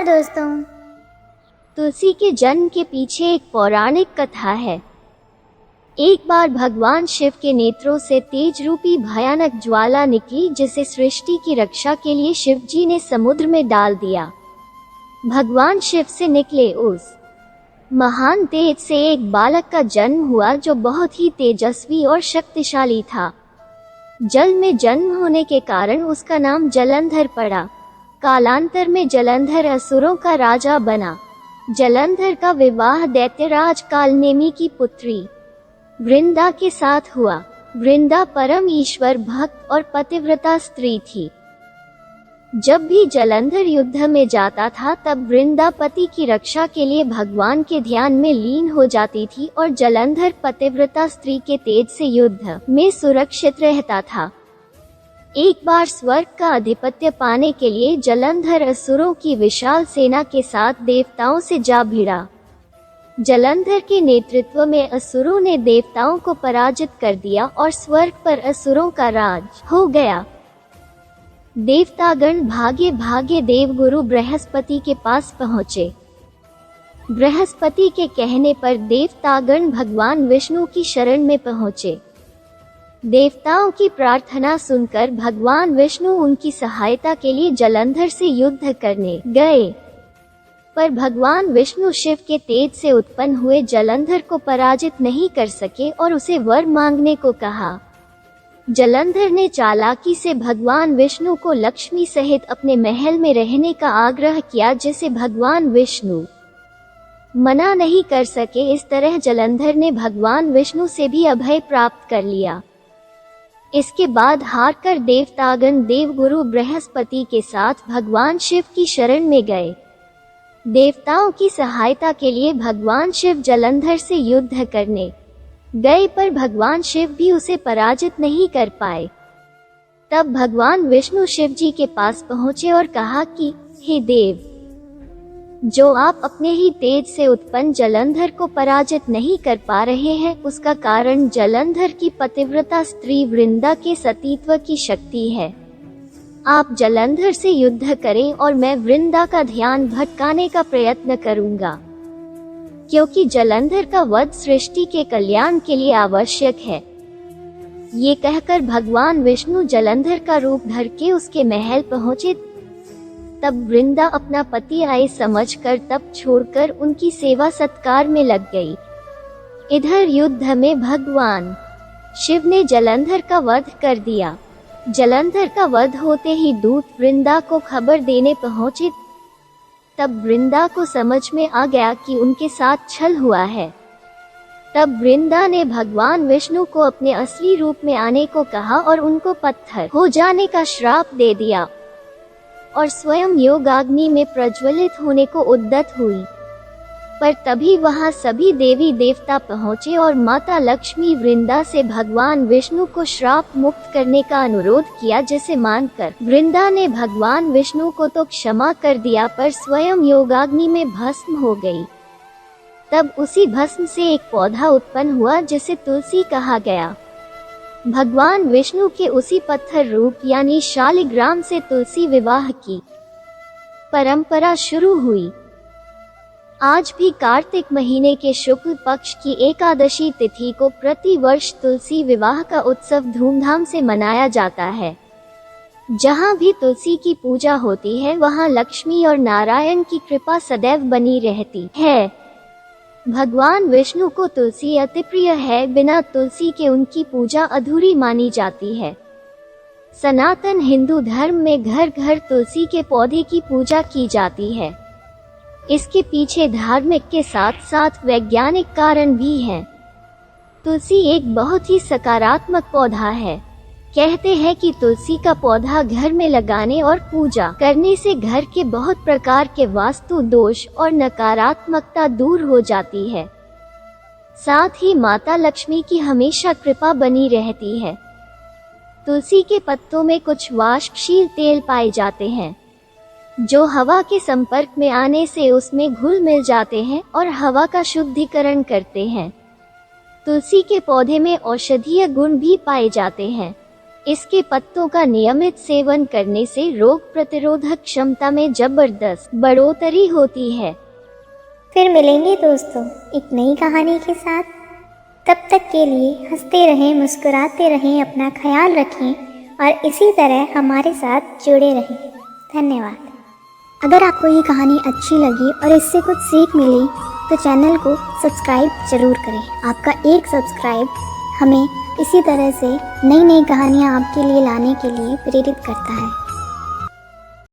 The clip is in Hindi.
नमस्कार दोस्तों। तुलसी के जन्म के पीछे एक पौराणिक कथा है। एक बार भगवान शिव के नेत्रों से तेज रूपी भयानक ज्वाला निकली, जिसे सृष्टि की रक्षा के लिए शिव जी ने समुद्र में डाल दिया। भगवान शिव से निकले उस महान तेज से एक बालक का जन्म हुआ, जो बहुत ही तेजस्वी और शक्तिशाली था। जल में जन्म होने के कारण उसका नाम जलंधर पड़ा। कालांतर में जलंधर असुरों का राजा बना। जलंधर का विवाह दैत्यराज कालनेमी की पुत्री वृंदा के साथ हुआ। वृंदा परम ईश्वर भक्त और पतिव्रता स्त्री थी। जब भी जलंधर युद्ध में जाता था, तब वृंदा पति की रक्षा के लिए भगवान के ध्यान में लीन हो जाती थी और जलंधर पतिव्रता स्त्री के तेज से युद्ध में सुरक्षित रहता था। एक बार स्वर्ग का आधिपत्य पाने के लिए जलंधर असुरों की विशाल सेना के साथ देवताओं से जा भिड़ा। जलंधर के नेतृत्व में असुरों ने देवताओं को पराजित कर दिया और स्वर्ग पर असुरों का राज हो गया। देवतागण भागे भागे देवगुरु बृहस्पति के पास पहुँचे। बृहस्पति के कहने पर देवतागण भगवान विष्णु की शरण में पहुँचे। देवताओं की प्रार्थना सुनकर भगवान विष्णु उनकी सहायता के लिए जलंधर से युद्ध करने गए, पर भगवान विष्णु शिव के तेज से उत्पन्न हुए जलंधर को पराजित नहीं कर सके और उसे वर मांगने को कहा। जलंधर ने चालाकी से भगवान विष्णु को लक्ष्मी सहित अपने महल में रहने का आग्रह किया, जिसे भगवान विष्णु मना नहीं कर सके। इस तरह जलंधर ने भगवान विष्णु से भी अभय प्राप्त कर लिया। इसके बाद हारकर देवतागण देवगुरु बृहस्पति के साथ भगवान शिव की शरण में गए। देवताओं की सहायता के लिए भगवान शिव जलंधर से युद्ध करने गए, पर भगवान शिव भी उसे पराजित नहीं कर पाए। तब भगवान विष्णु शिव जी के पास पहुँचे और कहा कि हे देव, जो आप अपने ही तेज से उत्पन्न जलंधर को पराजित नहीं कर पा रहे हैं, उसका कारण जलंधर की पतिव्रता स्त्री वृंदा के सतीत्व की शक्ति है। आप जलंधर से युद्ध करें और मैं वृंदा का ध्यान भटकाने का प्रयत्न करूंगा, क्योंकि जलंधर का वध सृष्टि के कल्याण के लिए आवश्यक है। ये कहकर भगवान विष्णु जलंधर का रूप धर के उसके महल पहुँचे। तब वृंदा अपना पति आए समझकर तप छोड़कर उनकी सेवा सत्कार में लग गई। इधर युद्ध में भगवान शिव ने जलंधर का वध कर दिया। जलंधर का वध होते ही दूत वृंदा को खबर देने पहुंचे। तब वृंदा को समझ में आ गया कि उनके साथ छल हुआ है। तब वृंदा ने भगवान विष्णु को अपने असली रूप में आने को कहा और उनको पत्थर हो जाने का श्राप दे दिया और स्वयं योगाग्नि में प्रज्वलित होने को उद्यत हुई। पर तभी वहां सभी देवी देवता पहुंचे और माता लक्ष्मी वृंदा से भगवान विष्णु को श्राप मुक्त करने का अनुरोध किया, जिसे मानकर वृंदा ने भगवान विष्णु को तो क्षमा कर दिया, पर स्वयं योगाग्नि में भस्म हो गई। तब उसी भस्म से एक पौधा उत्पन्न हुआ, जिसे तुलसी कहा गया। भगवान विष्णु के उसी पत्थर रूप यानी शालिग्राम से तुलसी विवाह की परंपरा शुरू हुई। आज भी कार्तिक महीने के शुक्ल पक्ष की एकादशी तिथि को प्रति वर्ष तुलसी विवाह का उत्सव धूमधाम से मनाया जाता है। जहाँ भी तुलसी की पूजा होती है, वहाँ लक्ष्मी और नारायण की कृपा सदैव बनी रहती है। भगवान विष्णु को तुलसी अति प्रिय है। बिना तुलसी के उनकी पूजा अधूरी मानी जाती है। सनातन हिंदू धर्म में घर घर तुलसी के पौधे की पूजा की जाती है। इसके पीछे धार्मिक के साथ साथ वैज्ञानिक कारण भी हैं। तुलसी एक बहुत ही सकारात्मक पौधा है। कहते हैं कि तुलसी का पौधा घर में लगाने और पूजा करने से घर के बहुत प्रकार के वास्तु दोष और नकारात्मकता दूर हो जाती है। साथ ही माता लक्ष्मी की हमेशा कृपा बनी रहती है। तुलसी के पत्तों में कुछ वाष्पशील तेल पाए जाते हैं, जो हवा के संपर्क में आने से उसमें घुल मिल जाते हैं और हवा का शुद्धिकरण करते हैं। तुलसी के पौधे में औषधीय गुण भी पाए जाते हैं। इसके पत्तों का नियमित सेवन करने से रोग प्रतिरोधक क्षमता में जबरदस्त बढ़ोतरी होती है। फिर मिलेंगे दोस्तों एक नई कहानी के साथ। तब तक के लिए हंसते रहें, मुस्कुराते रहें, अपना ख्याल रखें और इसी तरह हमारे साथ जुड़े रहें। धन्यवाद। अगर आपको ये कहानी अच्छी लगी और इससे कुछ सीख मिली तो चैनल को सब्सक्राइब ज़रूर करें। आपका एक सब्सक्राइब हमें इसी तरह से नई नई कहानियाँ आपके लिए लाने के लिए प्रेरित करता है।